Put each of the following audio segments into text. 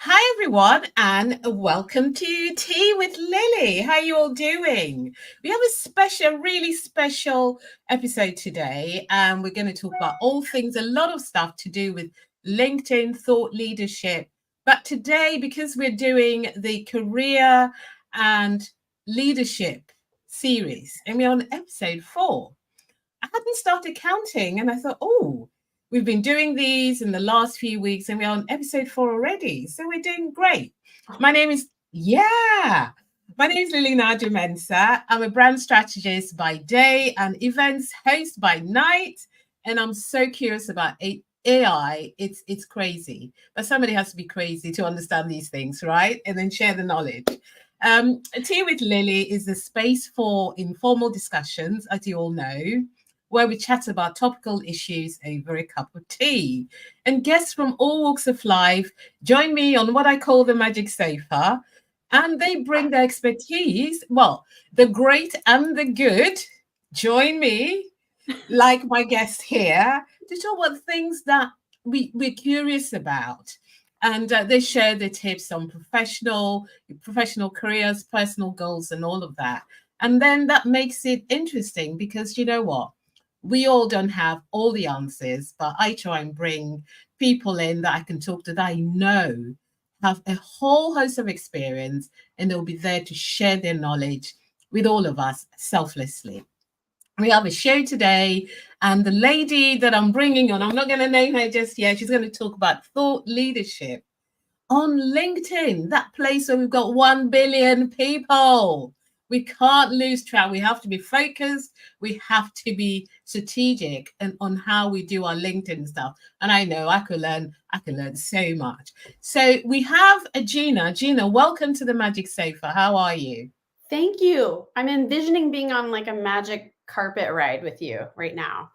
Hi everyone, and welcome to Tea with Lily. How are you all doing? We have a really special episode today, and we're going to talk about all things, a lot of stuff to do with LinkedIn thought leadership. But today, because we're doing the career and leadership series, and we're on episode 4, I hadn't started counting, and I thought, we've been doing these in the last few weeks, and we're on episode 4 already. So we're doing great. My name is Lily Nadia Mensah. I'm a brand strategist by day and events host by night. And I'm so curious about AI. It's crazy, but somebody has to be crazy to understand these things, right? And then share the knowledge. Tea with Lily is a space for informal discussions, as you all know, where we chat about topical issues over a cup of tea. And guests from all walks of life join me on what I call the magic sofa, and they bring their expertise. Well, the great and the good join me, like my guest here, to talk about things that we're curious about. And they share their tips on professional careers, personal goals, and all of that. And then that makes it interesting because you know what? We all don't have all the answers, but I try and bring people in that I can talk to that I know have a whole host of experience, and they'll be there to share their knowledge with all of us selflessly. We have a show today, and the lady that I'm bringing on, I'm not going to name her just yet. She's going to talk about thought leadership on LinkedIn, that place where we've got 1 billion people. We can't lose track. We have to be focused. We have to be strategic and on how we do our LinkedIn stuff. And I know I can learn so much. So we have a Gina. Gina, welcome to the Magic Sofa. How are you? Thank you. I'm envisioning being on like a magic carpet ride with you right now.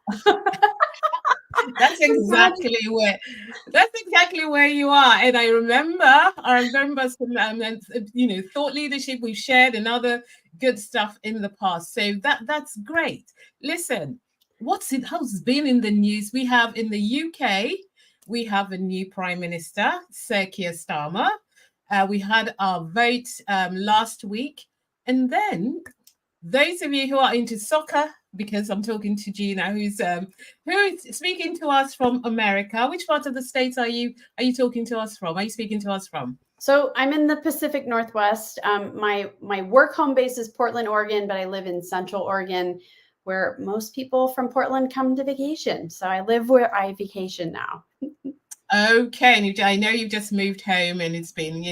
That's exactly where you are. And I remember some thought leadership we've shared and other good stuff in the past. So that's great. Listen, how's been in the news? We have in the UK, we have a new Prime Minister, Sir Keir Starmer. We had our vote last week. And then those of you who are into soccer, because I'm talking to Gina, who is speaking to us from America. Which part of the States are you talking to us from? Are you speaking to us from? So I'm in the Pacific Northwest. My work home base is Portland, Oregon, but I live in Central Oregon, where most people from Portland come to vacation. So I live where I vacation now. Okay, and I know you've just moved home, and it's been,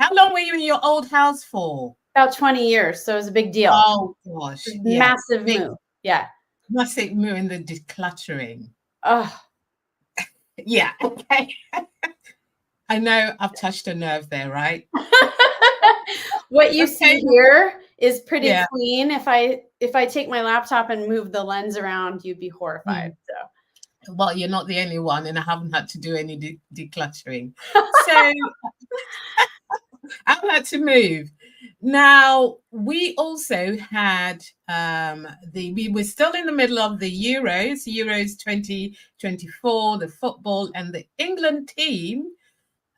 how long were you in your old house for? About 20 years, so it was a big deal. Oh gosh, massive move. Yeah, massive move in the decluttering. Oh, yeah. Okay. I know I've touched a nerve there, right? What you see here is pretty clean. If I take my laptop and move the lens around, you'd be horrified. So, well, you're not the only one, and I haven't had to do any decluttering. So I've had to move. Now, we also had we were still in the middle of the Euros 2024, the football, and the England team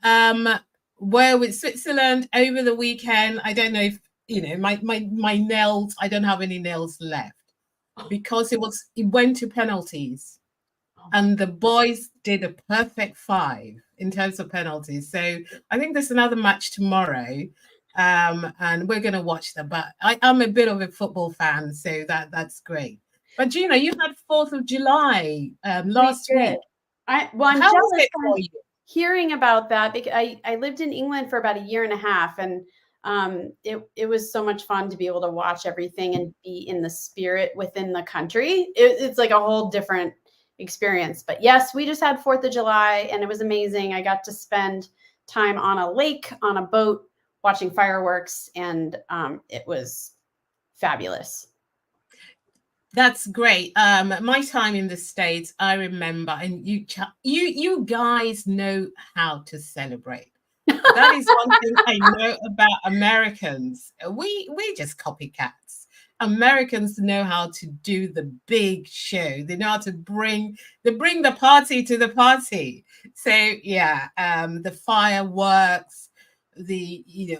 were with Switzerland over the weekend. I don't know if, my nails, I don't have any nails left because it went to penalties. And the boys did a perfect 5 in terms of penalties. So I think there's another match tomorrow. And we're going to watch them. But I'm a bit of a football fan, so that's great. But Gina, you had 4th of July last week. I'm jealous hearing about that because I lived in England for about a year and a half, and it was so much fun to be able to watch everything and be in the spirit within the country. It's like a whole different experience. But yes, we just had 4th of July, and it was amazing. I got to spend time on a lake, on a boat, watching fireworks, and it was fabulous. That's great. My time in the States, I remember, and you guys know how to celebrate. That is one thing I know about Americans. We just copycats. Americans know how to do the big show. They know how to bring the party to the party. So yeah, the fireworks,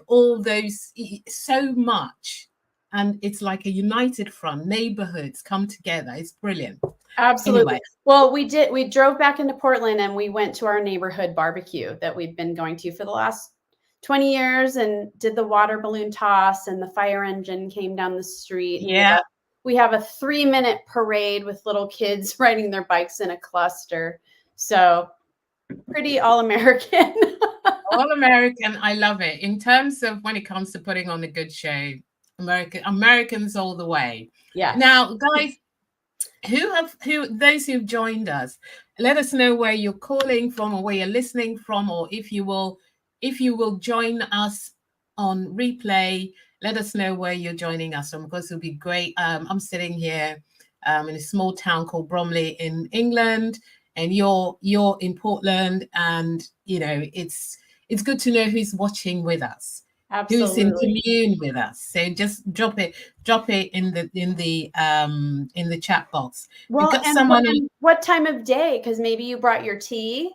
all those, so much, and it's like a united front. Neighborhoods come together. It's brilliant. Absolutely. Anyway. Well, we drove back into Portland and we went to our neighborhood barbecue that we've been going to for the last 20 years and did the water balloon toss, and the fire engine came down the street. And Yeah. we have a 3-minute parade with little kids riding their bikes in a cluster. So pretty all-American. All American. I love it. In terms of when it comes to putting on a good show, Americans all the way. Yeah. Now, guys, those who've joined us, let us know where you're calling from or where you're listening from, or if you will join us on replay, let us know where you're joining us from, because it'll be great. I'm sitting here in a small town called Bromley in England, and you're in Portland, and it's good to know who's watching with us. Absolutely. Who's in commune with us. So just drop it in the chat box. Well, and what time of day? Because maybe you brought your tea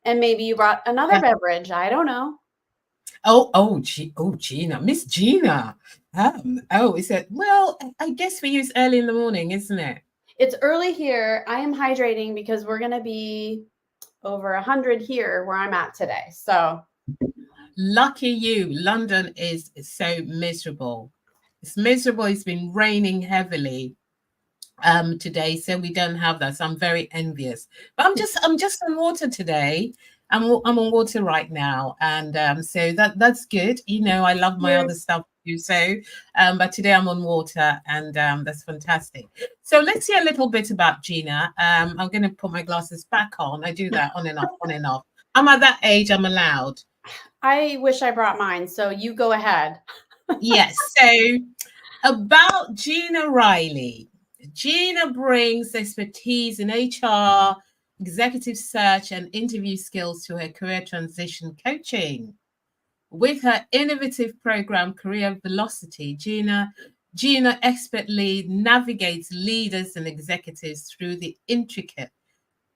and maybe you brought another beverage. I don't know. Gina, Miss Gina. Is it? Well, I guess for you it's early in the morning, isn't it? It's early here. I am hydrating because we're going to be over 100 here where I'm at today. So lucky you. London is so miserable. It's miserable. It's been raining heavily today, so we don't have that. So I'm very envious. But I'm just on water today. I'm on water right now, and so that's good. I love my other stuff too. So, but today I'm on water, and that's fantastic. So let's hear a little bit about Gina. I'm going to put my glasses back on. I do that on and off, on and off. I'm at that age. I'm allowed. I wish I brought mine, so you go ahead. Yes. So about Gina Riley. Gina brings expertise in HR, executive search, and interview skills to her career transition coaching. With her innovative program, Career Velocity, Gina expertly navigates leaders and executives through the intricate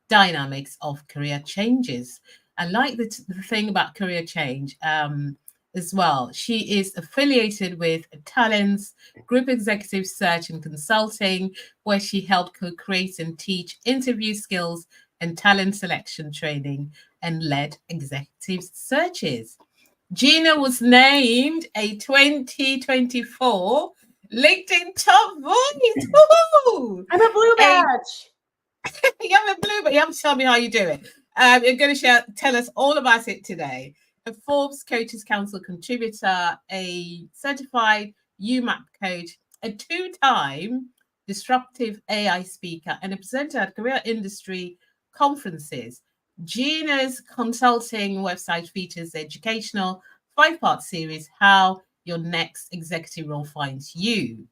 dynamics of career changes. I like the thing about career change as well. She is affiliated with Talent's Group Executive Search and Consulting, where she helped co-create and teach interview skills and talent selection training and led executive searches. Gina was named a 2024 LinkedIn Top Voice. Woo-hoo! I'm a blue badge. You have a blue, but you have to tell me how you do it. You're going to tell us all about it today. A Forbes Coaches Council contributor, a certified YouMap coach, a 2-time disruptive AI speaker, and a presenter at career industry conferences. Gina's consulting website features educational 5-part series, How Your Next Executive Role Finds You.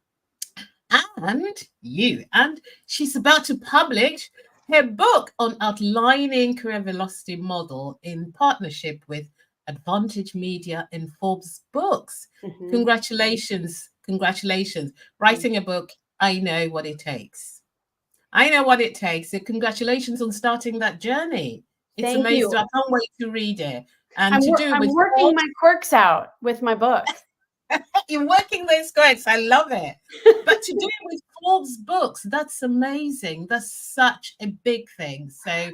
And she's about to publish her book on outlining career velocity model in partnership with Advantage Media and Forbes Books. Mm-hmm. Congratulations. Writing a book, I know what it takes. So congratulations on starting that journey. It's Thank amazing. you. I can't wait to read it. And I'm working my quirks out with my book. You're working those quirks. I love it. But to do it with Forbes Books, that's amazing. That's such a big thing. So,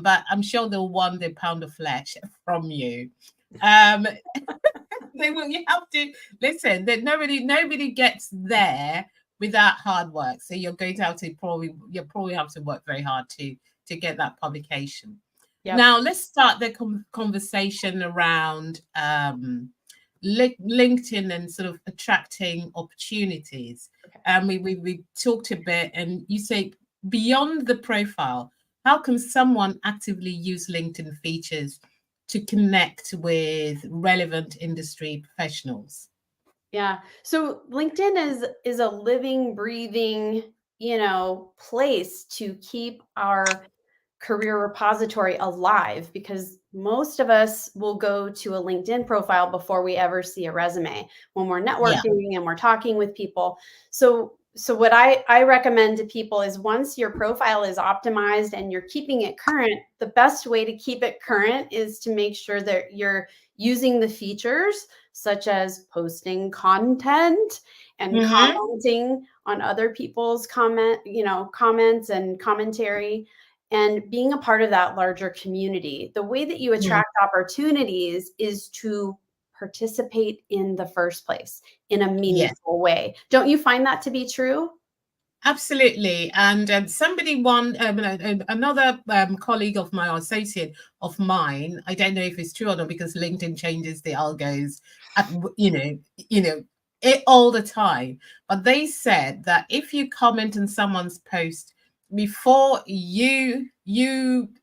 but I'm sure they'll want the pound of flesh from you. They will. You have to listen. That nobody gets there without hard work. So you're going to have to probably have to work very hard to get that publication. Yep. Now let's start the conversation around LinkedIn and sort of attracting opportunities. We talked a bit, and you say beyond the profile, how can someone actively use LinkedIn features to connect with relevant industry professionals? Yeah. So LinkedIn is a living, breathing, place to keep our career repository alive, because most of us will go to a LinkedIn profile before we ever see a resume when we're networking and we're talking with people. So what I recommend to people is, once your profile is optimized and you're keeping it current, the best way to keep it current is to make sure that you're using the features such as posting content and commenting on other people's comments and commentary, and being a part of that larger community. The way that you attract opportunities is to participate in the first place in a meaningful way. Don't you find that to be true? Absolutely. And another colleague of mine, or associate of mine, I don't know if it's true or not, because LinkedIn changes the algos at, it all the time. But they said that if you comment on someone's post before you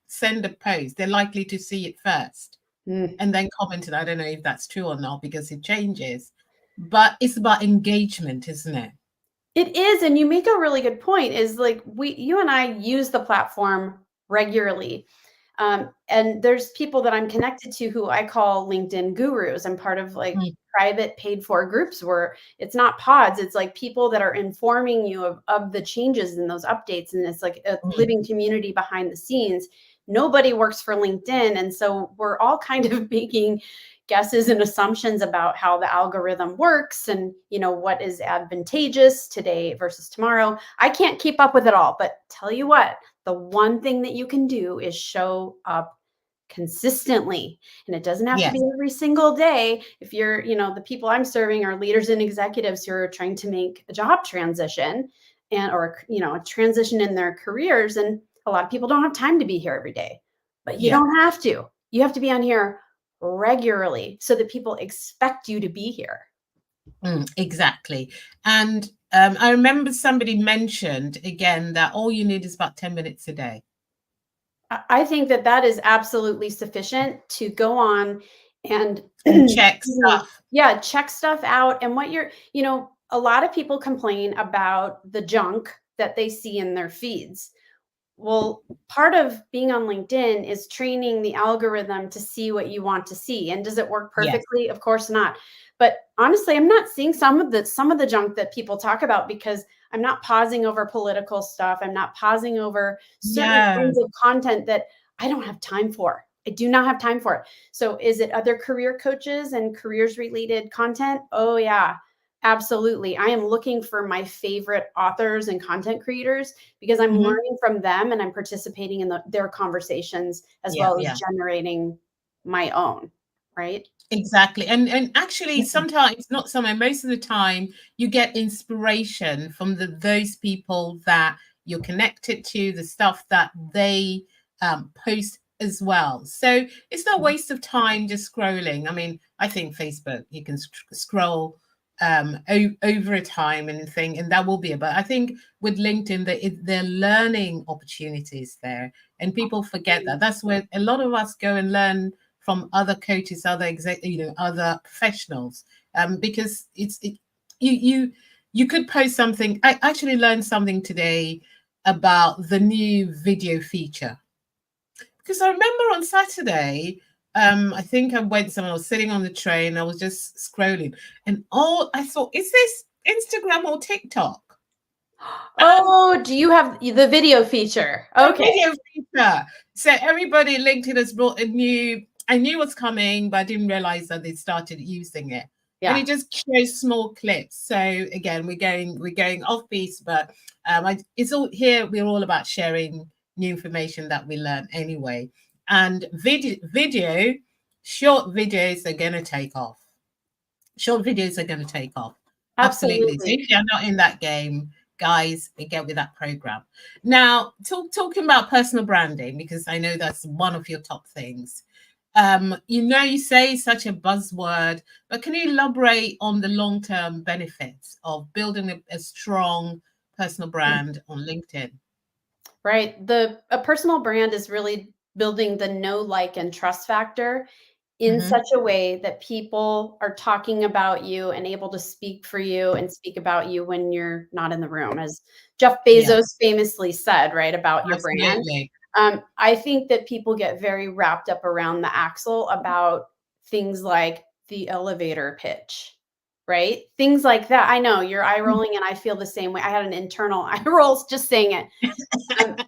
send a post, they're likely to see it first and then comment. I don't know if that's true or not, because it changes. But it's about engagement, isn't it? It is. And you make a really good point, is like, you and I use the platform regularly. And there's people that I'm connected to who I call LinkedIn gurus. I'm part of like private paid for groups where it's not pods. It's like people that are informing you of the changes in those updates. And it's like a living community behind the scenes. Nobody works for LinkedIn. And so we're all kind of making guesses and assumptions about how the algorithm works and, what is advantageous today versus tomorrow. I can't keep up with it all, but tell you what, the one thing that you can do is show up consistently. And it doesn't have to be every single day. If you're, the people I'm serving are leaders and executives who are trying to make a job transition or a transition in their careers. And a lot of people don't have time to be here every day, but you don't have to. You have to be on here regularly so that people expect you to be here. Exactly. And I remember somebody mentioned again that all you need is about 10 minutes a day. I think that is absolutely sufficient to go on and check stuff. Yeah, check stuff out. And what a lot of people complain about the junk that they see in their feeds. Well, part of being on LinkedIn is training the algorithm to see what you want to see. And does it work perfectly? Yes. Of course not. But honestly, I'm not seeing some of the junk that people talk about, because I'm not pausing over political stuff. I'm not pausing over certain kinds of content that I don't have time for. I do not have time for it. So is it other career coaches and careers related content? Oh yeah. Absolutely. I am looking for my favorite authors and content creators, because I'm learning from them and I'm participating in their conversations as well as generating my own, right? Exactly. And actually, sometimes, not sometimes, most of the time, you get inspiration from those people that you're connected to, the stuff that they post as well. So it's not a waste of time just scrolling. I mean, I think Facebook, you can scroll over a time and thing, and that will be but I think with LinkedIn, they're learning opportunities there, and people forget that. That's where a lot of us go and learn from other coaches, other other professionals, because you could post something. I actually learned something today about the new video feature, because I remember on Saturday, I think I went somewhere, I was sitting on the train, I was just scrolling, and I thought, is this Instagram or TikTok? Oh, do you have the video feature? Okay. Video feature. So everybody, LinkedIn has brought a new, I knew what's coming, but I didn't realize that they started using it. Yeah. And it just shows small clips. So again, we're going off piece, but it's all here. We're all about sharing new information that we learn anyway. And video, short videos are going to take off. Short videos are going to take off. Absolutely. So if you're not in that game, guys, get with that program. Now, talking about personal branding, because I know that's one of your top things. You say such a buzzword, but can you elaborate on the long-term benefits of building a strong personal brand on LinkedIn? Right. A personal brand is really building the know, like, and trust factor in such a way that people are talking about you and able to speak for you and speak about you when you're not in the room, as Jeff Bezos famously said, right, about your brand. I think that people get very wrapped up around the axle about things like the elevator pitch, right? Things like that. I know you're eye rolling and I feel the same way. I had an internal eye roll just saying it.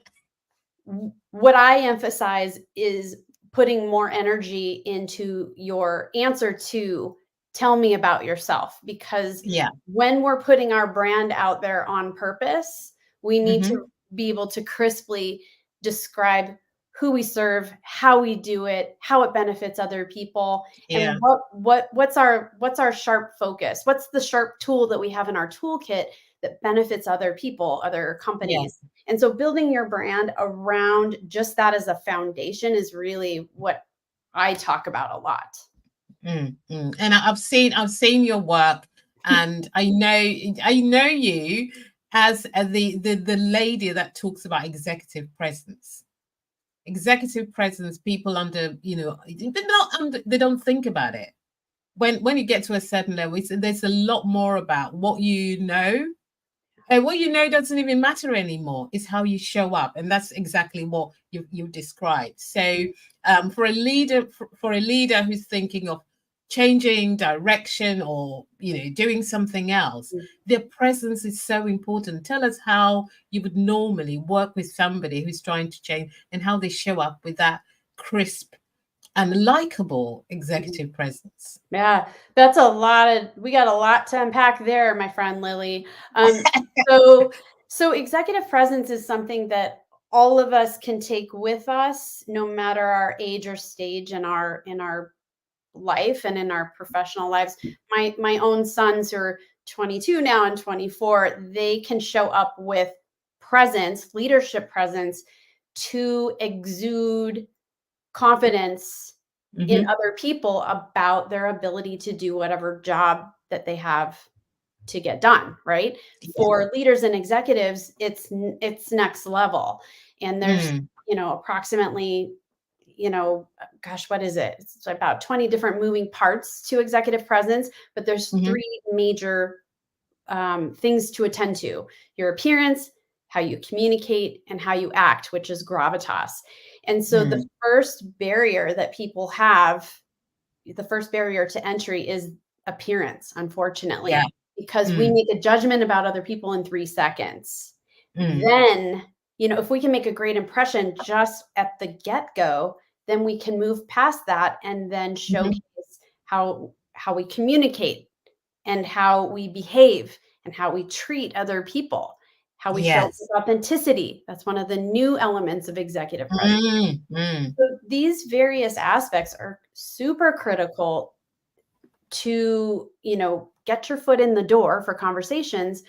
What I emphasize is putting more energy into your answer to tell me about yourself, because when we're putting our brand out there on purpose, we need to be able to crisply describe who we serve, how we do it, how it benefits other people, and what's our sharp focus, what's the sharp tool that we have in our toolkit that benefits other people, other companies. And so building your brand around just that as a foundation is really what I talk about a lot. And I've seen your work, and I know you as the lady that talks about executive presence. Executive presence, people under, they don't think about it. When you get to a certain level, there's a lot more about what you know. And what you know doesn't even matter anymore. It's how you show up, and that's exactly what you described. So, for a leader who's thinking of changing direction or doing something else, their presence is so important. Tell us how you would normally work with somebody who's trying to change and how they show up with that crisp and likable executive presence. Yeah, that's we got a lot to unpack there, my friend Lily. So executive presence is something that all of us can take with us, no matter our age or stage in our life and in our professional lives. My own sons, who are 22 now and 24, they can show up with presence, leadership presence, to exude confidence in other people about their ability to do whatever job that they have to get done, right? For leaders and executives, it's next level. And there's, approximately, gosh, what is it? It's about 20 different moving parts to executive presence, but there's 3 major things to attend to: your appearance, how you communicate, and how you act, which is gravitas. And so the first barrier that people have, the first barrier to entry, is appearance, unfortunately, because we make a judgment about other people in 3 seconds. Then, if we can make a great impression just at the get-go, then we can move past that and then showcase how we communicate and how we behave and how we treat other people, how we show authenticity. That's one of the new elements of executive presence. So these various aspects are super critical to, get your foot in the door for conversations,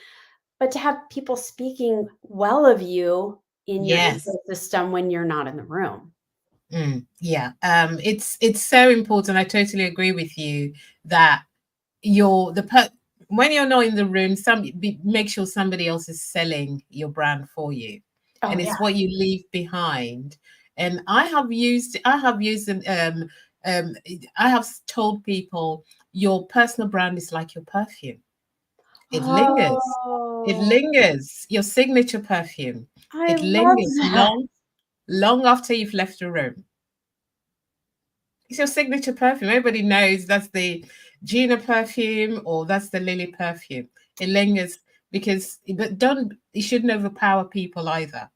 but to have people speaking well of you in your ecosystem when you're not in the room. It's so important. I totally agree with you that when you're not in the room, make sure somebody else is selling your brand for you, and it's what you leave behind. And I have told people, your personal brand is like your perfume. It lingers. It lingers. Your signature perfume. It lingers long after you've left the room. It's your signature perfume. Everybody knows that's the Gina perfume or that's the Lily perfume. It lingers it shouldn't overpower people either.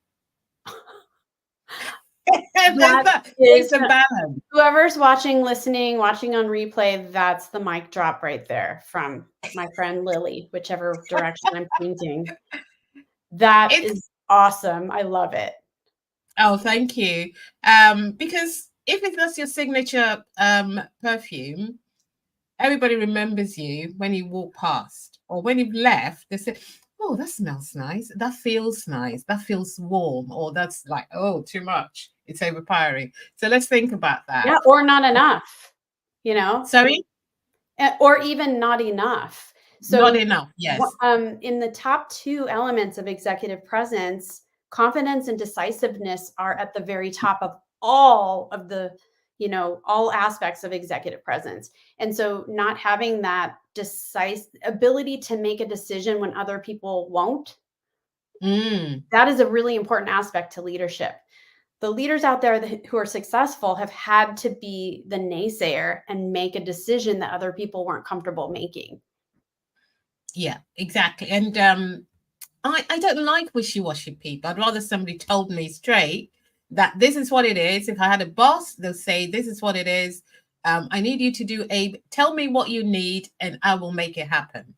It's a balance. Whoever's watching on replay, that's the mic drop right there from my friend Lily, whichever direction I'm pointing. That is awesome. I love it. Oh, thank you. Because if that's your signature perfume, everybody remembers you when you walk past, or when you've left, they say, oh, that smells nice. That feels nice. That feels warm. Or that's like, oh, too much. It's overpowering. So let's think about that. Yeah, or not enough, Sorry? Or even not enough. So not enough, yes. In the top 2 elements of executive presence, confidence and decisiveness are at the very top of all of the, all aspects of executive presence. And so not having that ability to make a decision when other people won't, that is a really important aspect to leadership. the leaders out there who are successful have had to be the naysayer and make a decision that other people weren't comfortable making. Yeah, exactly. And I don't like wishy-washy people. I'd rather somebody told me straight that this is what it is. If I had a boss, they'll say, this is what it is. I need you to do tell me what you need and I will make it happen.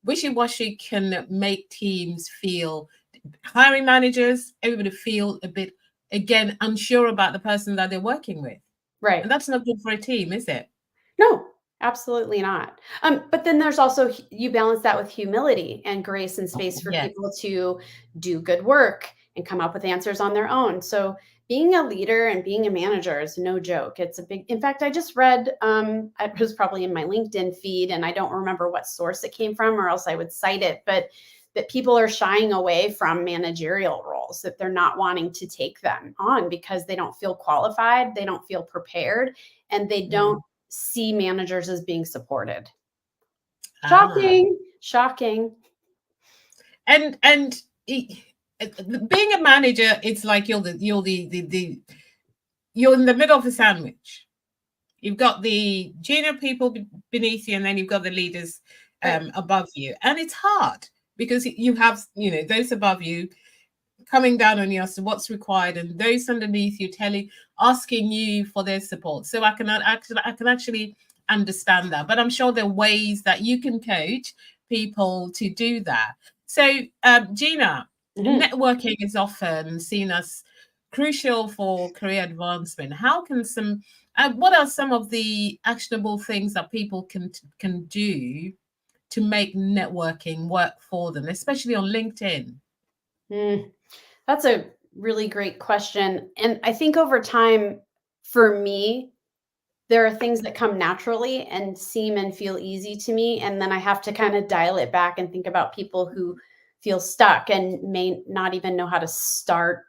Wishy-washy can make teams feel, hiring managers, everybody feel a bit, again, unsure about the person that they're working with. Right. And that's not good for a team, is it? No, absolutely not. But then there's also, you balance that with humility and grace and space for people to do good work and come up with answers on their own. So being a leader and being a manager is no joke. It's a big, in fact, I just read, it was probably in my LinkedIn feed and I don't remember what source it came from or else I would cite it, but that people are shying away from managerial roles, that they're not wanting to take them on because they don't feel qualified, they don't feel prepared, and they don't see managers as being supported. Shocking. And being a manager, it's like you're in the middle of a sandwich. You've got the junior people beneath you, and then you've got the leaders above you, and it's hard because you have those above you coming down on you as to what's required, and those underneath you asking you for their support. So I can actually understand that, but I'm sure there are ways that you can coach people to do that. So Gina, networking is often seen as crucial for career advancement. How can what are some of the actionable things that people can do to make networking work for them, especially on LinkedIn? That's a really great question. And I think over time, for me, there are things that come naturally and seem and feel easy to me. And then I have to kind of dial it back and think about people who feel stuck and may not even know how to start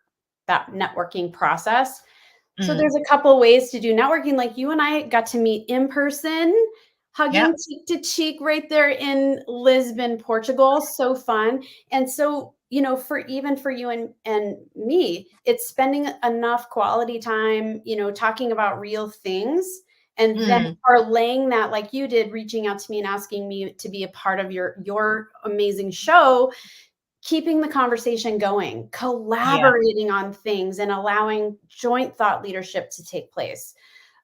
that networking process. So there's a couple ways to do networking. Like you and I got to meet in person, hugging cheek to cheek right there in Lisbon, Portugal. So fun. And so, for you and me, it's spending enough quality time, talking about real things. And then parlaying that like you did, reaching out to me and asking me to be a part of your amazing show, keeping the conversation going, collaborating on things and allowing joint thought leadership to take place.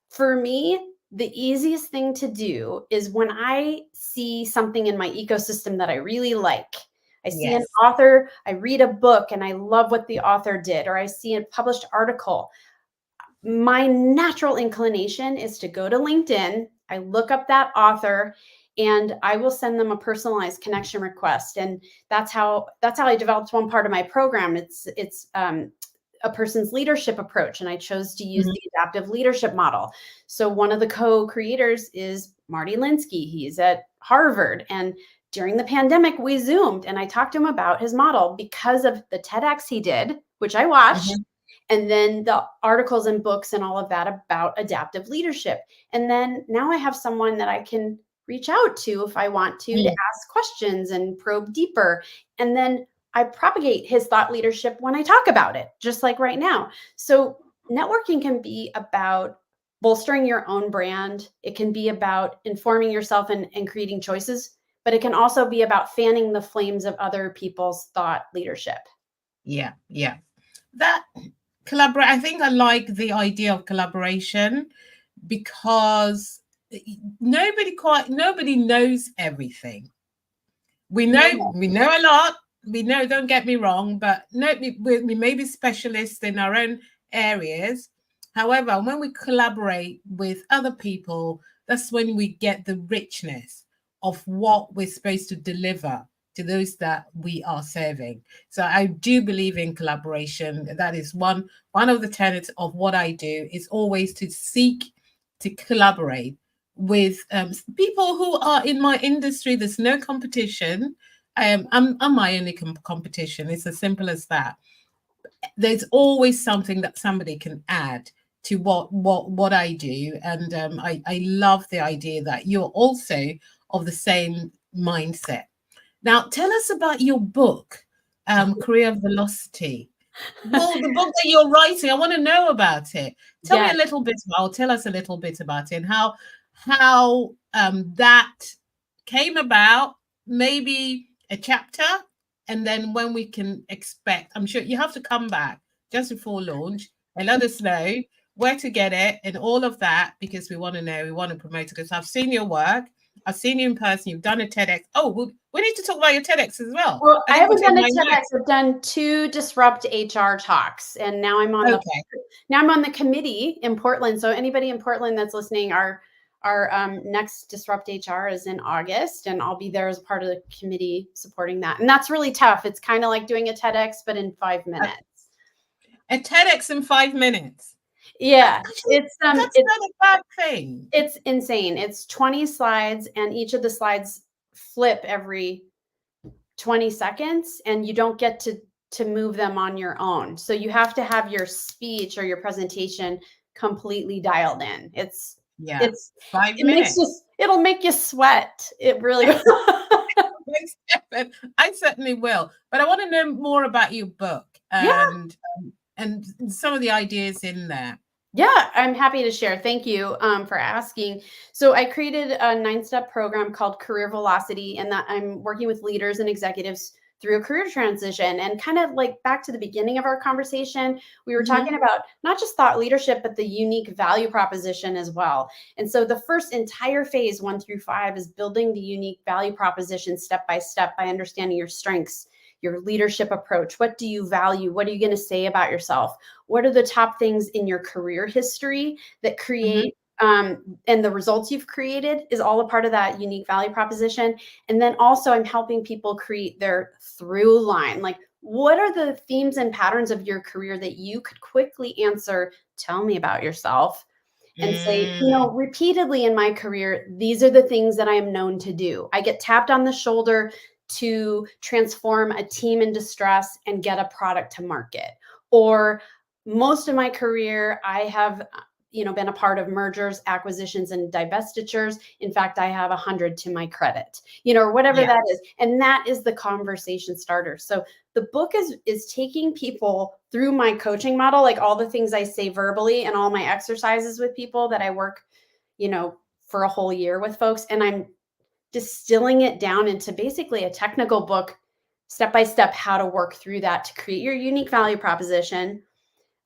For me, the easiest thing to do is when I see something in my ecosystem that I really like. I see an author, I read a book and I love what the author did, or I see a published article. My natural inclination is to go to LinkedIn. I look up that author and I will send them a personalized connection request. And that's how I developed one part of my program. It's a person's leadership approach. And I chose to use the adaptive leadership model. So one of the co-creators is Marty Linsky. He's at Harvard. And during the pandemic, we Zoomed and I talked to him about his model because of the TEDx he did, which I watched. And then the articles and books and all of that about adaptive leadership. And then now I have someone that I can reach out to if I want to ask questions and probe deeper. And then I propagate his thought leadership when I talk about it, just like right now. So networking can be about bolstering your own brand. It can be about informing yourself and creating choices, but it can also be about fanning the flames of other people's thought leadership. Yeah. That collaborate. I think I like the idea of collaboration because nobody knows everything. We know a lot. We know, don't get me wrong, but we may be specialists in our own areas. However, when we collaborate with other people, that's when we get the richness of what we're supposed to deliver to those that we are serving. So I do believe in collaboration. That is one of the tenets of what I do, is always to seek to collaborate with people who are in my industry. There's no competition. I'm my only competition. It's as simple as that. There's always something that somebody can add to what I do, and I love the idea that you're also of the same mindset. Now, tell us about your book, Career Velocity. Well, the book that you're writing, I want to know about it. Tell me a little bit. Tell us a little bit about it and how that came about. Maybe a chapter, and then when we can expect. I'm sure you have to come back just before launch and let us know where to get it and all of that, because we want to know. We want to promote it because I've seen your work. I've seen you in person. You've done a TEDx. Oh, we need to talk about your TEDx as well. Well, I haven't done a TEDx. I've done 2 DisruptHR talks, and now I'm on the committee in Portland. So anybody in Portland that's listening, our next DisruptHR is in August, and I'll be there as part of the committee supporting that. And that's really tough. It's kind of like doing a TEDx, but in 5 minutes. A TEDx in 5 minutes. Yeah, that's not a bad thing. It's insane. It's 20 slides, and each of the slides flip every 20 seconds, and you don't get to move them on your own. So you have to have your speech or your presentation completely dialed in. It's 5 minutes. It'll make you sweat. It really I certainly will. But I want to know more about your book and some of the ideas in there. Yeah, I'm happy to share. Thank you for asking. So I created a 9-step program called Career Velocity, and that I'm working with leaders and executives through a career transition. And kind of like back to the beginning of our conversation, we were talking about not just thought leadership, but the unique value proposition as well. And so the first entire phase 1 through 5 is building the unique value proposition step by step by understanding your strengths, your leadership approach. What do you value? What are you going to say about yourself? What are the top things in your career history that create and the results you've created is all a part of that unique value proposition. And then also I'm helping people create their through line. Like, what are the themes and patterns of your career that you could quickly answer? Tell me about yourself. And say, repeatedly in my career, these are the things that I am known to do. I get tapped on the shoulder to transform a team in distress and get a product to market. Or most of my career, I have been a part of mergers, acquisitions, and divestitures. In fact, I have 100 to my credit, or whatever that is. And that is the conversation starter. So the book is taking people through my coaching model, like all the things I say verbally and all my exercises with people that I work, for a whole year with folks. And I'm distilling it down into basically a technical book, step by step, how to work through that to create your unique value proposition.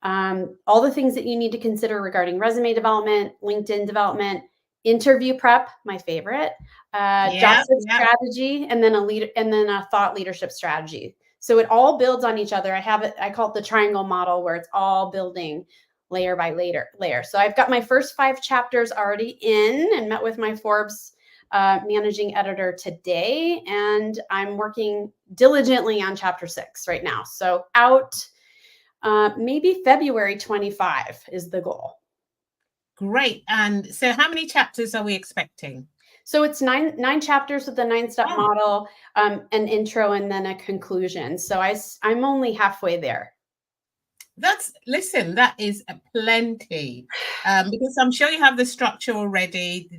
All the things that you need to consider regarding resume development, LinkedIn development, interview prep, my favorite, job search strategy, and then a thought leadership strategy. So it all builds on each other. I call it the triangle model, where it's all building layer by layer. So I've got my first 5 chapters already in and met with my Forbes managing editor today, and I'm working diligently on chapter 6 right now. So out maybe February 25 is the goal. Great. And so how many chapters are we expecting? So it's nine chapters with the 9-step model, an intro, and then a conclusion. So I'm only halfway there. That is a plenty, because I'm sure you have the structure already.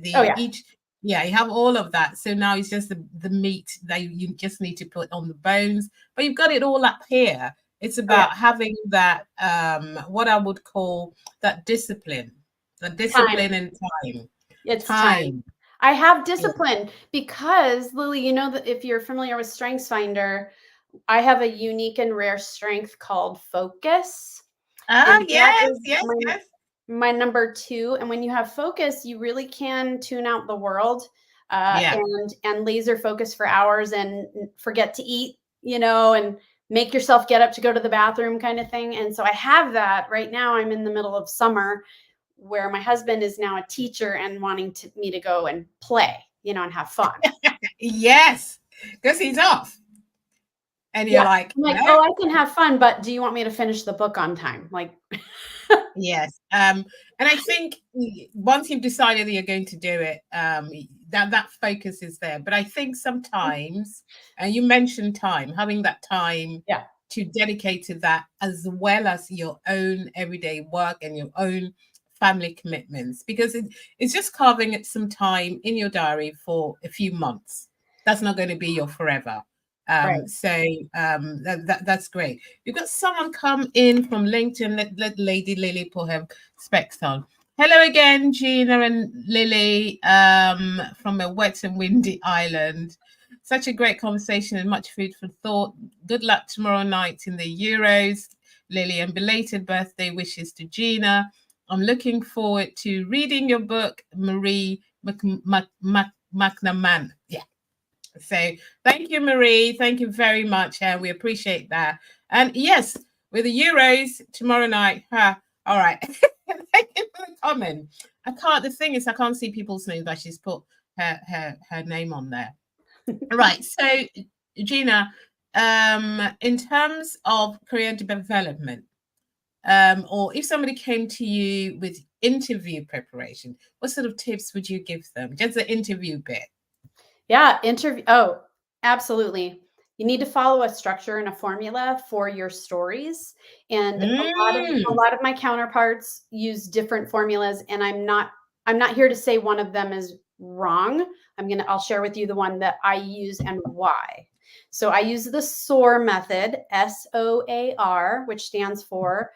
You have all of that. So now it's just the meat that you just need to put on the bones, but you've got it all up here. It's about having that, what I would call that discipline and time. It's time. I have discipline because, Lily, that if you're familiar with StrengthsFinder, I have a unique and rare strength called focus. Yes. My number 2. And when you have focus, you really can tune out the world and laser focus for hours and forget to eat, and make yourself get up to go to the bathroom kind of thing. And so I have that right now. I'm in the middle of summer where my husband is now a teacher and wanting me to go and play, and have fun. Yes, because he's off. And you're like, oh, I can have fun, but do you want me to finish the book on time? Yes. And I think once you've decided that you're going to do it, that focus is there. But I think sometimes, and you mentioned time, having that time to dedicate to that, as well as your own everyday work and your own family commitments, because it's just carving some time in your diary for a few months. That's not going to be your forever. That's great. We've got someone come in from LinkedIn. Let Lady Lily put her specs on. Hello again, Gina and Lily, from a wet and windy island. Such a great conversation and much food for thought. Good luck tomorrow night in the Euros, Lily, and belated birthday wishes to Gina. I'm looking forward to reading your book, Marie McNamara. Yeah. So thank you, Marie. Thank you very much. We appreciate that. And yes, with the Euros tomorrow night. All right. Thank you for the comment. The thing is, I can't see people's names, but she's put her name on there. Right. So, Gina, in terms of career development, or if somebody came to you with interview preparation, what sort of tips would you give them? Just the interview bit. Yeah, Oh, absolutely. You need to follow a structure and a formula for your stories. And a lot of my counterparts use different formulas, and I'm not here to say one of them is wrong. I'll share with you the one that I use and why. So I use the SOAR method, SOAR, which stands for,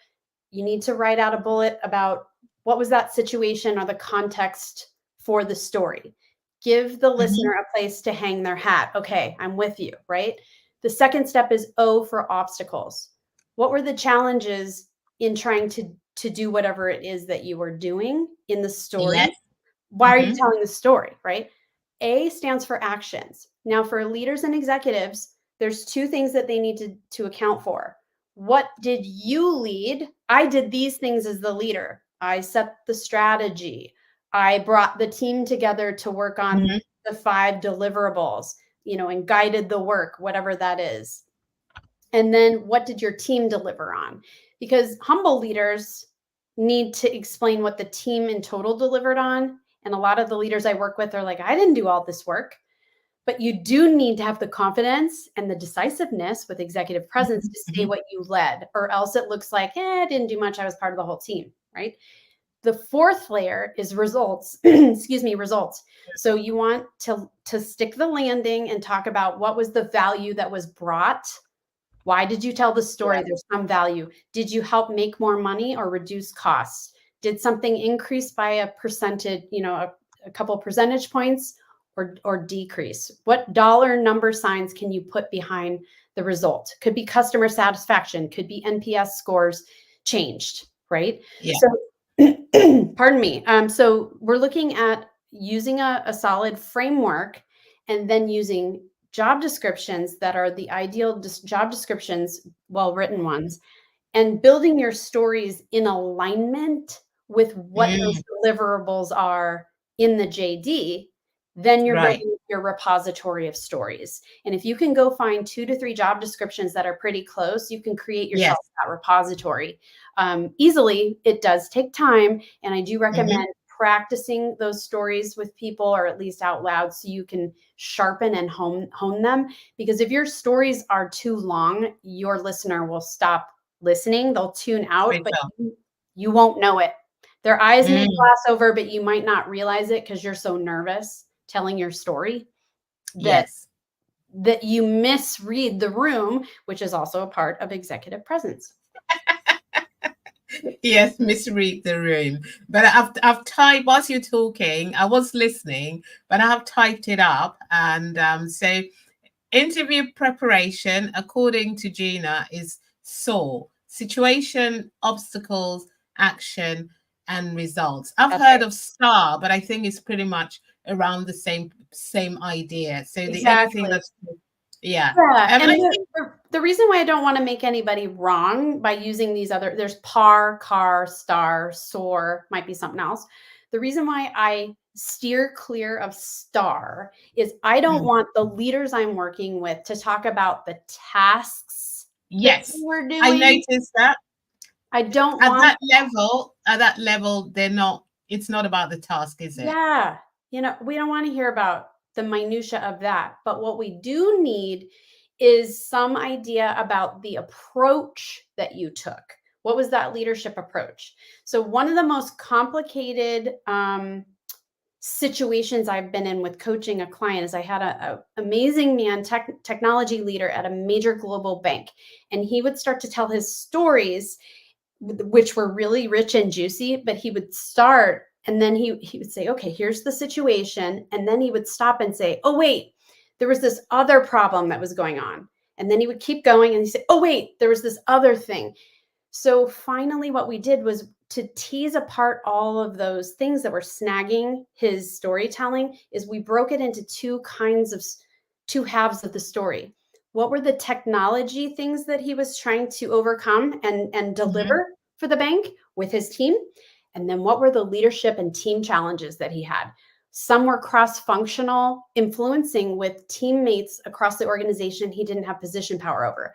you need to write out a bullet about what was that situation or the context for the story. Give the listener a place to hang their hat. Okay, I'm with you, right? The second step is O for obstacles. What were the challenges in trying to do whatever it is that you were doing in the story? Yes. Why are you telling the story, right? A stands for actions. Now, for leaders and executives, there's two things that they need to account for. What did you lead? I did these things as the leader. I set the strategy. I brought the team together to work on the 5 deliverables, and guided the work, whatever that is. And then what did your team deliver on? Because humble leaders need to explain what the team in total delivered on. And a lot of the leaders I work with are like, I didn't do all this work. But you do need to have the confidence and the decisiveness with executive presence to say what you led, or else it looks like, I didn't do much. I was part of the whole team, right? The fourth layer is results. Results. So you want to stick the landing and talk about what was the value that was brought. Why did you tell the story? Yeah. There's some value. Did you help make more money or reduce costs? Did something increase by a percentage, a couple percentage points, or decrease? What dollar number signs can you put behind the result? Could be customer satisfaction, could be NPS scores changed, right? Yeah. So pardon me. So we're looking at using a solid framework, and then using job descriptions that are the ideal job descriptions, well-written ones, and building your stories in alignment with what those deliverables are in the JD. Then you're building your repository of stories. And if you can go find 2 to 3 job descriptions that are pretty close, you can create yourself that repository easily. It does take time. And I do recommend practicing those stories with people, or at least out loud, so you can sharpen and hone them. Because if your stories are too long, your listener will stop listening. They'll tune out, but you won't know it. Their eyes may glass over, but you might not realize it because you're so nervous telling your story that you misread the room, which is also a part of executive presence. Yes, misread the room. But I've typed, whilst you're talking, I was listening, but I have typed it up. And so interview preparation, according to Gina, is SOAR: situation, obstacles, action, and results. I've heard of STAR, but I think it's pretty much around the same idea. So anything that's and the reason why I don't want to make anybody wrong by using these there's PAR, CAR, STAR, SOAR, might be something else. The reason why I steer clear of STAR is I don't want the leaders I'm working with to talk about the tasks that we're doing. I noticed that. I don't want at that level, it's not about the task, is it? Yeah. We don't want to hear about the minutia of that. But what we do need is some idea about the approach that you took. What was that leadership approach? So one of the most complicated situations I've been in with coaching a client is I had a amazing man, technology leader at a major global bank, and he would start to tell his stories, which were really rich and juicy, but he would start and then he would say, okay, here's the situation. And then he would stop and say, oh, wait, there was this other problem that was going on. And then he would keep going and he'd say, oh, wait, there was this other thing. So finally, what we did was to tease apart all of those things that were snagging his storytelling is we broke it into two halves of the story. What were the technology things that he was trying to overcome and deliver for the bank with his team? And then what were the leadership and team challenges that he had? Some were cross-functional, influencing with teammates across the organization he didn't have position power over.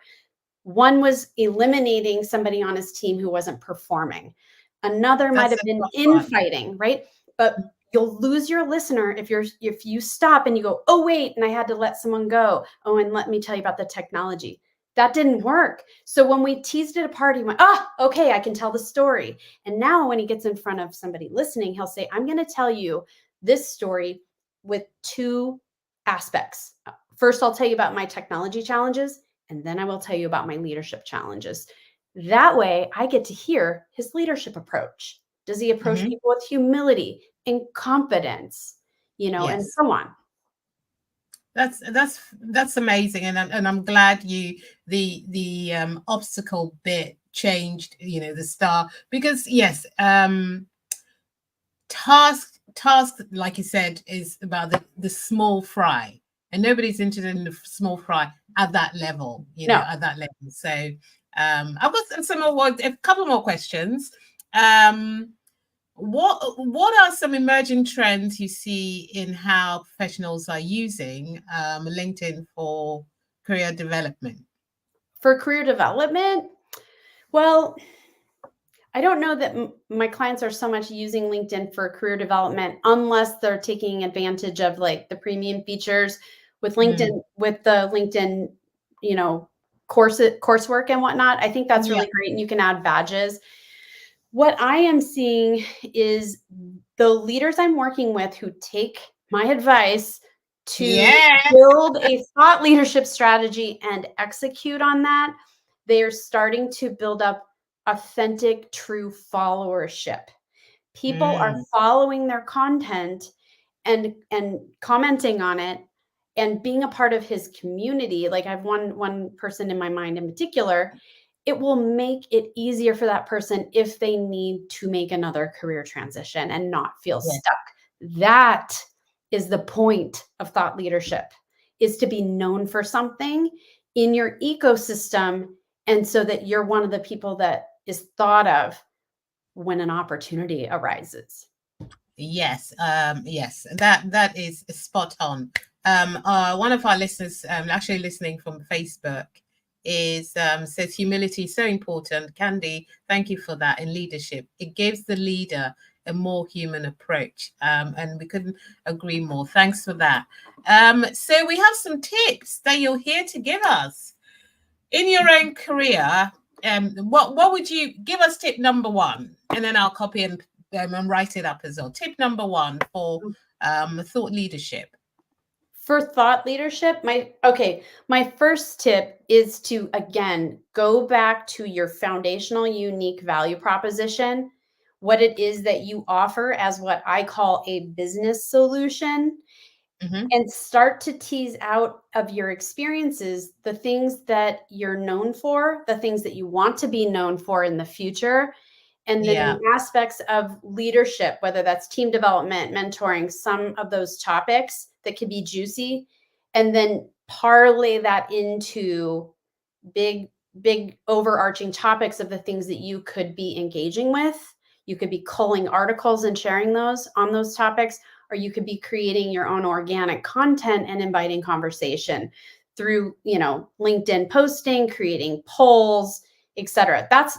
One was eliminating somebody on his team who wasn't performing. Another might have been infighting, right? But you'll lose your listener if you stop and you go, oh, wait, and I had to let someone go. Oh, and let me tell you about the technology. That didn't work. So when we teased it apart, he went, okay, I can tell the story. And now when he gets in front of somebody listening, he'll say, I'm going to tell you this story with two aspects. First, I'll tell you about my technology challenges, and then I will tell you about my leadership challenges. That way I get to hear his leadership approach. Does he approach people with humility and confidence, and so on? That's amazing, and I'm glad the obstacle bit changed, the star, because yes, task like you said is about the small fry, and nobody's interested in the small fry at that level, at that level. So I've got a couple more questions. What are some emerging trends you see in how professionals are using LinkedIn for career development? For career development, well, I don't know that my clients are so much using LinkedIn for career development unless they're taking advantage of like the premium features with LinkedIn, with the LinkedIn, coursework and whatnot. I think that's really great. And you can add badges. What I am seeing is the leaders I'm working with who take my advice to build a thought leadership strategy and execute on that, they are starting to build up authentic, true followership. People are following their content and commenting on it and being a part of his community. Like I've one person in my mind in particular. It will make it easier for that person if they need to make another career transition and not feel stuck. That is the point of thought leadership, is to be known for something in your ecosystem. And so that you're one of the people that is thought of when an opportunity arises. Yes. That is spot on. One of our listeners, actually listening from Facebook, says humility is so important. Candy, thank you for that. In leadership, it gives the leader a more human approach, and we couldn't agree more. Thanks for that. So we have some tips that you're here to give us in your own career. What would you give us? Tip number one, and then I'll copy and write it up as well. Tip number one for thought leadership. For thought leadership, my first tip is to, again, go back to your foundational unique value proposition, what it is that you offer as what I call a business solution, and start to tease out of your experiences the things that you're known for, the things that you want to be known for in the future, and then the aspects of leadership, whether that's team development, mentoring, some of those topics that could be juicy, and then parlay that into big overarching topics of the things that you could be engaging with. You could be culling articles and sharing those on those topics, or you could be creating your own organic content and inviting conversation through, LinkedIn posting, creating polls, etc. That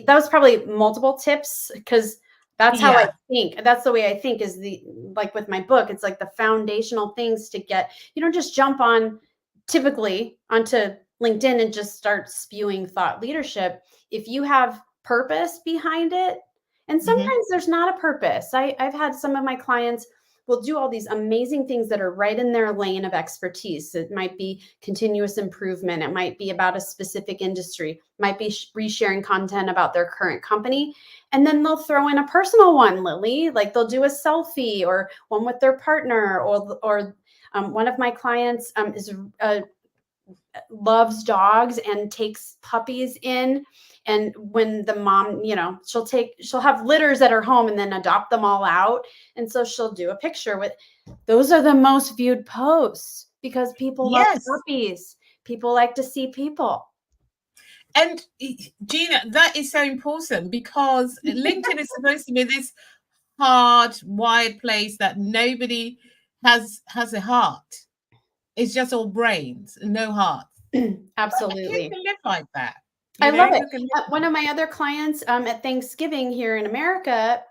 was probably multiple tips, because that's how I think. That's the way I think, is like with my book, it's like the foundational things to get, you don't just jump typically onto LinkedIn and just start spewing thought leadership. If you have purpose behind it, and sometimes there's not a purpose. I've had some of my clients will do all these amazing things that are right in their lane of expertise. It might be continuous improvement. It might be about a specific industry, it might be resharing content about their current company. And then they'll throw in a personal one, Lily, like they'll do a selfie or one with their partner, or one of my clients loves dogs and takes puppies in. And when the mom, she'll have litters at her home and then adopt them all out. And so she'll do a picture with, those are the most viewed posts because people love puppies. People like to see people. And Gina, that is so important because LinkedIn is supposed to be this hard, wired place that nobody has a heart. It's just all brains and no heart. Absolutely. Who can live like that? I love it. One of my other clients at Thanksgiving here in America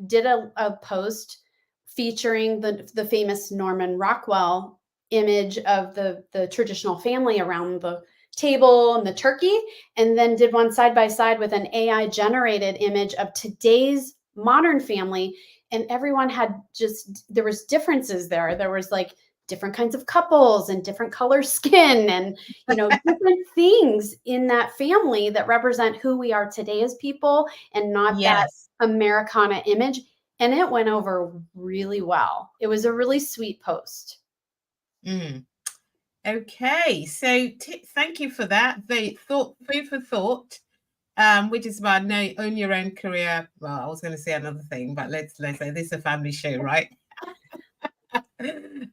did a post featuring the famous Norman Rockwell image of the traditional family around the table and the turkey, and then did one side by side with an AI generated image of today's modern family. And everyone had there was differences there. There was like different kinds of couples and different color skin and, different things in that family that represent who we are today as people and not that Americana image. And it went over really well. It was a really sweet post. Okay. So thank you for that. Food for thought, which is about own your own career. Well, I was going to say another thing, but let's say this is a family show, right?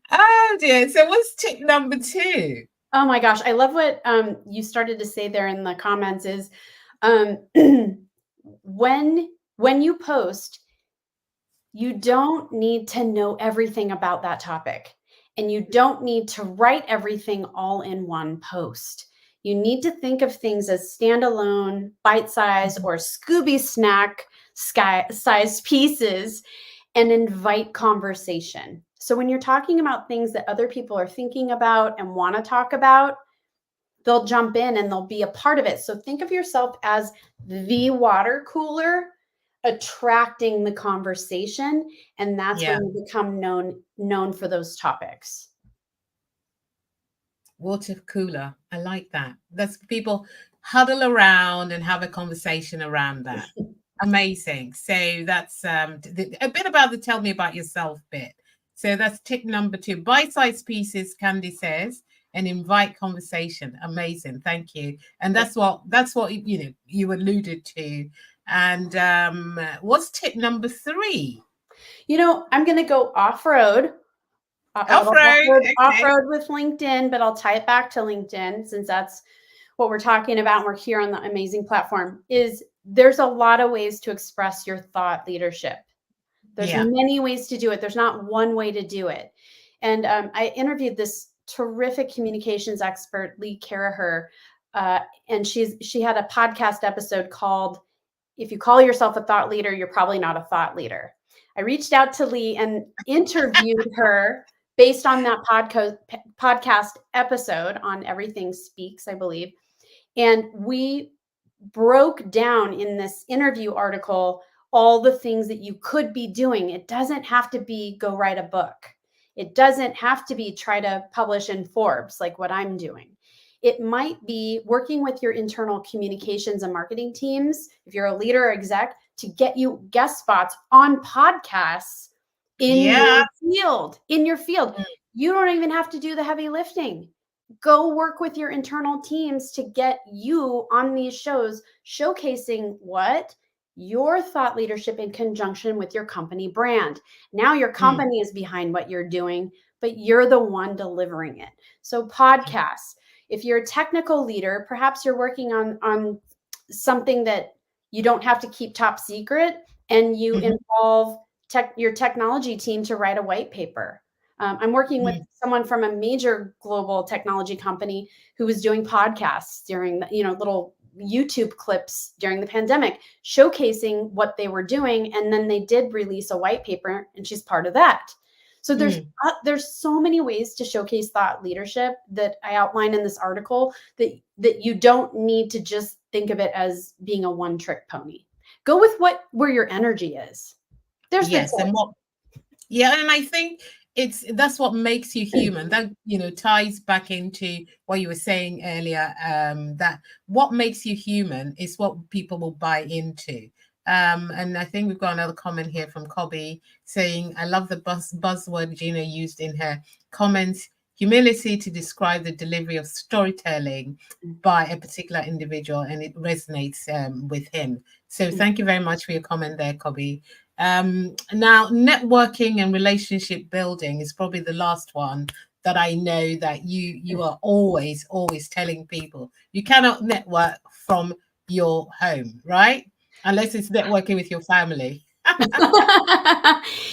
Oh dear. So what's tip number 2? Oh my gosh. I love what you started to say there in the comments is when you post, you don't need to know everything about that topic, and you don't need to write everything all in one post. You need to think of things as standalone, bite-sized, or Scooby snack size pieces and invite conversation. So when you're talking about things that other people are thinking about and want to talk about, they'll jump in and they'll be a part of it. So think of yourself as the water cooler attracting the conversation, and that's when you become known for those topics. Water cooler. I like that. That's people huddle around and have a conversation around that. Amazing. So that's a bit about the tell me about yourself bit. So that's tip number 2. Bite-sized pieces, Candy says, and invite conversation. Amazing. Thank you. And that's what you alluded to. And what's tip number 3? I'm going to go off-road. Off-road with LinkedIn, but I'll tie it back to LinkedIn since that's what we're talking about. And we're here on the amazing platform. There's a lot of ways to express your thought leadership. There's many ways to do it. There's not one way to do it. And I interviewed this terrific communications expert, Lee Caraher, and she had a podcast episode called "If You Call Yourself a Thought Leader, You're Probably Not a Thought Leader." I reached out to Lee and interviewed her based on that podcast episode on Everything Speaks, I believe. And we broke down in this interview article all the things that you could be doing. It doesn't have to be go write a book. It doesn't have to be try to publish in Forbes like what I'm doing. It might be working with your internal communications and marketing teams, if you're a leader or exec, to get you guest spots on podcasts in your field. You don't even have to do the heavy lifting. Go work with your internal teams to get you on these shows, showcasing what your thought leadership in conjunction with your company brand. Now your company is behind what you're doing, but you're the one delivering it. So podcasts. If you're a technical leader, perhaps you're working on something that you don't have to keep top secret, and you involve your technology team to write a white paper. I'm working with someone from a major global technology company who was doing podcasts during little YouTube clips during the pandemic, showcasing what they were doing. And then they did release a white paper, and she's part of that. So there's so many ways to showcase thought leadership that I outline in this article that you don't need to just think of it as being a one-trick pony. Go with where your energy is. There's Yeah, and I think that's what makes you human. That, ties back into what you were saying earlier, that what makes you human is what people will buy into. And I think we've got another comment here from Cobby saying, I love the buzzword Gina used in her comments, humility to describe the delivery of storytelling by a particular individual, and it resonates with him. So thank you very much for your comment there, Cobby. Now, networking and relationship building is probably the last one that I know that you are always telling people. You cannot network from your home, right? Unless it's networking with your family.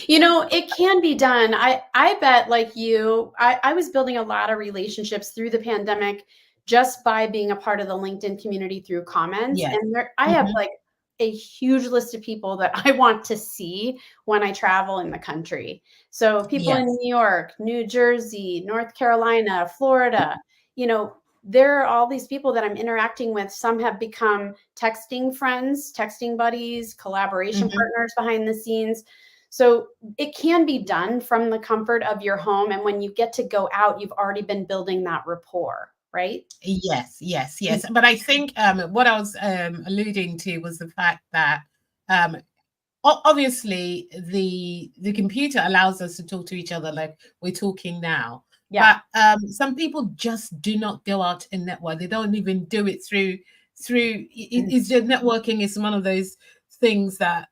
It can be done. I bet, like you, I was building a lot of relationships through the pandemic just by being a part of the LinkedIn community through comments. Yes. And I have like a huge list of people that I want to see when I travel in the country. So people in New York, New Jersey, North Carolina, Florida, there are all these people that I'm interacting with. Some have become texting friends, texting buddies, collaboration partners behind the scenes. So it can be done from the comfort of your home. And when you get to go out, you've already been building that rapport, right? Yes. But I think what I was alluding to was the fact that obviously the computer allows us to talk to each other like we're talking now. Yeah. But some people just do not go out and network. They don't even do it through it's just networking is one of those things that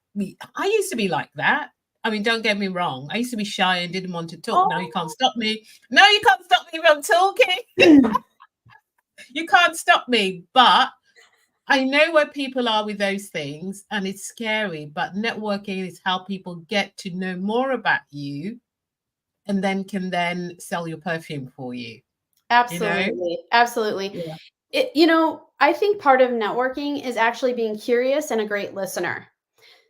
I used to be like that. I mean, don't get me wrong. I used to be shy and didn't want to talk. Now you can't stop me. No, you can't stop me from talking. You can't stop me. But I know where people are with those things, and it's scary, but networking is how people get to know more about you and then can then sell your perfume for you. Absolutely. Absolutely. Yeah. I think part of networking is actually being curious and a great listener.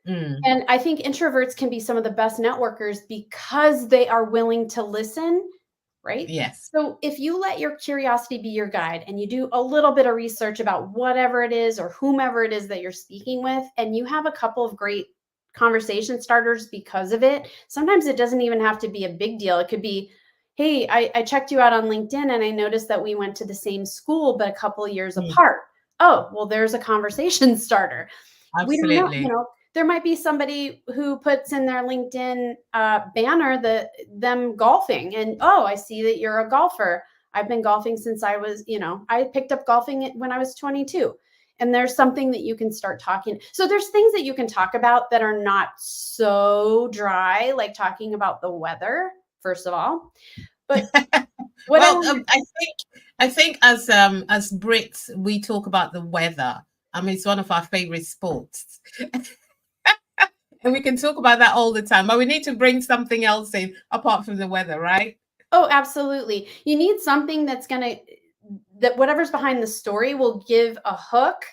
And I think introverts can be some of the best networkers because they are willing to listen, right? Yes. So if you let your curiosity be your guide and you do a little bit of research about whatever it is or whomever it is that you're speaking with, and you have a couple of great conversation starters because of it, sometimes it doesn't even have to be a big deal. It could be, hey, I checked you out on LinkedIn and I noticed that we went to the same school, but a couple of years apart. Oh, well, there's a conversation starter. Absolutely. We don't know, there might be somebody who puts in their LinkedIn banner them golfing, and I see that you're a golfer. I've been golfing since I was, I picked up golfing when I was 22. And there's something that you can start talking. So there's things that you can talk about that are not so dry, like talking about the weather, first of all. But I think as Brits, we talk about the weather. I mean, it's one of our favorite sports. And we can talk about that all the time, but we need to bring something else in apart from the weather, right? Oh, absolutely. You need something that whatever's behind the story will give a hook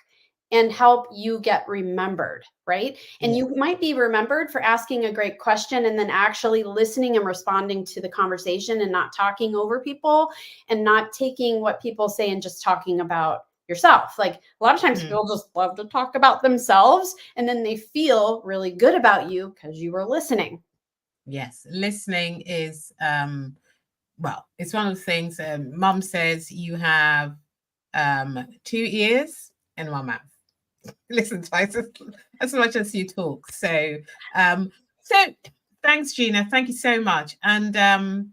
and help you get remembered, right? And you might be remembered for asking a great question and then actually listening and responding to the conversation and not talking over people and not taking what people say and just talking about yourself. Like a lot of times people just love to talk about themselves and then they feel really good about you because you were listening. Yes, listening is well, it's one of the things. Mum says you have 2 ears and 1 mouth. Listen twice as much as you talk. So thanks, Gina. Thank you so much. And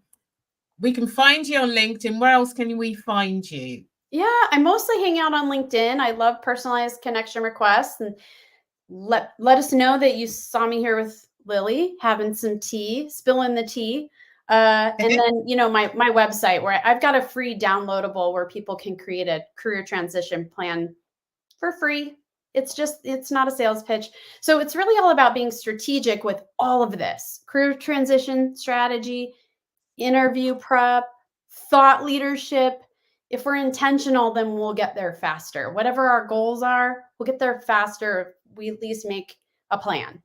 we can find you on LinkedIn. Where else can we find you? Yeah, I mostly hang out on LinkedIn. I love personalized connection requests, and let us know that you saw me here with Lily having some tea, spilling the tea. And then, my website where I've got a free downloadable where people can create a career transition plan for free. It's not a sales pitch. So it's really all about being strategic with all of this: career transition strategy, interview prep, thought leadership. If we're intentional, then we'll get there faster. Whatever our goals are, we'll get there faster. We at least make a plan.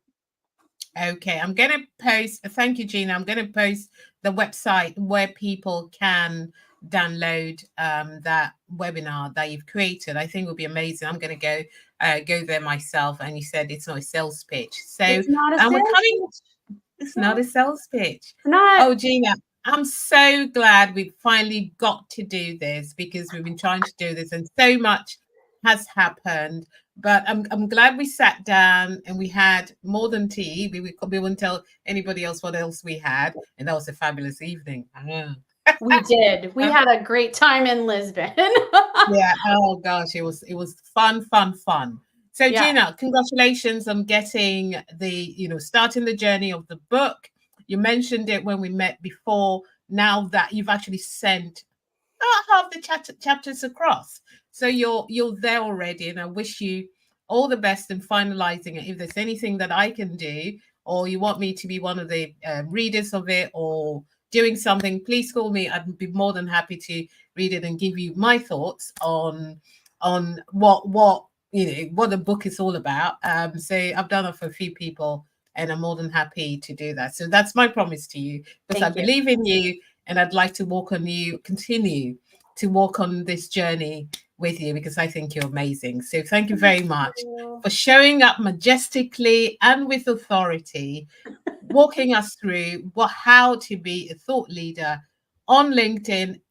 Okay, I'm going to post, thank you, Gina. I'm going to post the website where people can download that webinar that you've created. I think it will be amazing. I'm going to go there myself. And you said it's not a sales pitch. So it's not a sales pitch. It's not a sales pitch. Not. Oh, Gina, I'm so glad we finally got to do this, because we've been trying to do this and so much has happened. But I'm glad we sat down and we had more than tea. We wouldn't tell anybody else what else we had. And that was a fabulous evening. We did. We had a great time in Lisbon. Yeah. Oh gosh, it was fun. So Yeah. Gina, congratulations on getting starting the journey of the book. You mentioned it when we met before. Now that you've actually sent half the chapters across, so you're there already, and I wish you all the best in finalizing it. If there's anything that I can do, or you want me to be one of the readers of it, or doing something, please call me. I'd be more than happy to read it and give you my thoughts on what the book is all about. So I've done it for a few people, and I'm more than happy to do that. So that's my promise to you, because I believe in you, and I'd like to continue to walk on this journey with you, because I think you're amazing. So thank you very much for showing up majestically and with authority, walking us through how to be a thought leader on LinkedIn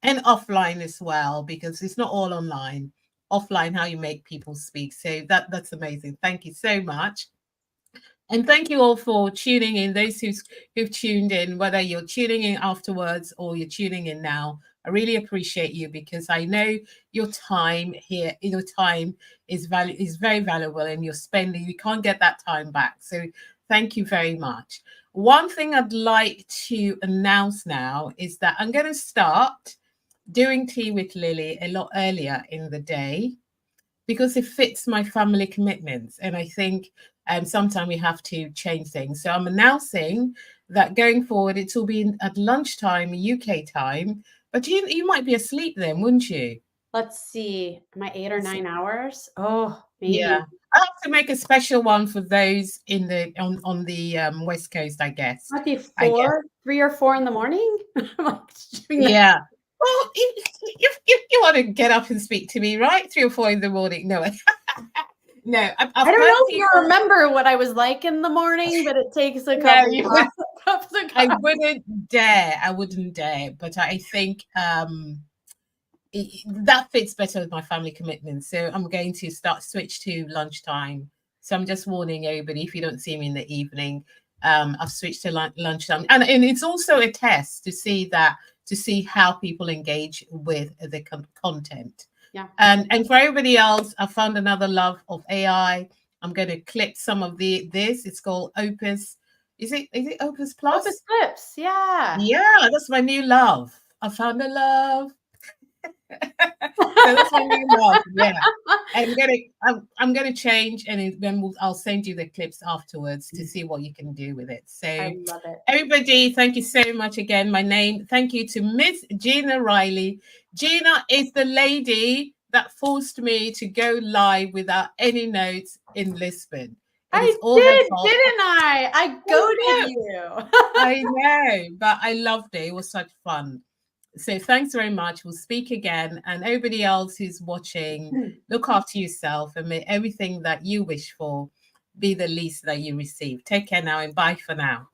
and offline as well, because it's not all online. Offline, how you make people speak. So that's amazing. Thank you so much. And thank you all for tuning in, those who've tuned in, whether you're tuning in afterwards or you're tuning in now. I really appreciate you, because I know your time here, your time is very valuable, and you can't get that time back. So thank you very much. One thing I'd like to announce now is that I'm going to start doing tea with Lily a lot earlier in the day, because it fits my family commitments. And I think sometimes we have to change things. So I'm announcing that going forward, it will be at lunchtime, UK time. But you might be asleep then, wouldn't you? Let's see. Am I 8 or 9 hours? Oh, maybe. Yeah. I have to make a special one for those on the West Coast, I guess. Might be 3 or 4 in the morning. Yeah. Well, if you want to get up and speak to me, right? 3 or 4 in the morning. No. No. I don't know if you remember what I was like in the morning, but it takes a couple cups of I wouldn't dare. But I think that fits better with my family commitments. So I'm going to switch to lunchtime. So I'm just warning everybody, if you don't see me in the evening, I've switched to lunchtime. And it's also a test to see how people engage with the content. Yeah. And for everybody else, I found another love of AI. I'm going to clip some of this. It's called Opus. Is it Opus Plus? Opus Clips. Yeah. Yeah, that's my new love. I found a love. So that's my new love. Yeah. I'm gonna change, and then I'll send you the clips afterwards to see what you can do with it. So I love it. Everybody, thank you so much again. Thank you to Miss Gina Riley. Gina is the lady that forced me to go live without any notes in Lisbon. I did, didn't I? I goaded you. I know, but I loved it. It was such fun. So thanks very much. We'll speak again. And everybody else who's watching, look after yourself, and may everything that you wish for be the least that you receive. Take care now, and bye for now.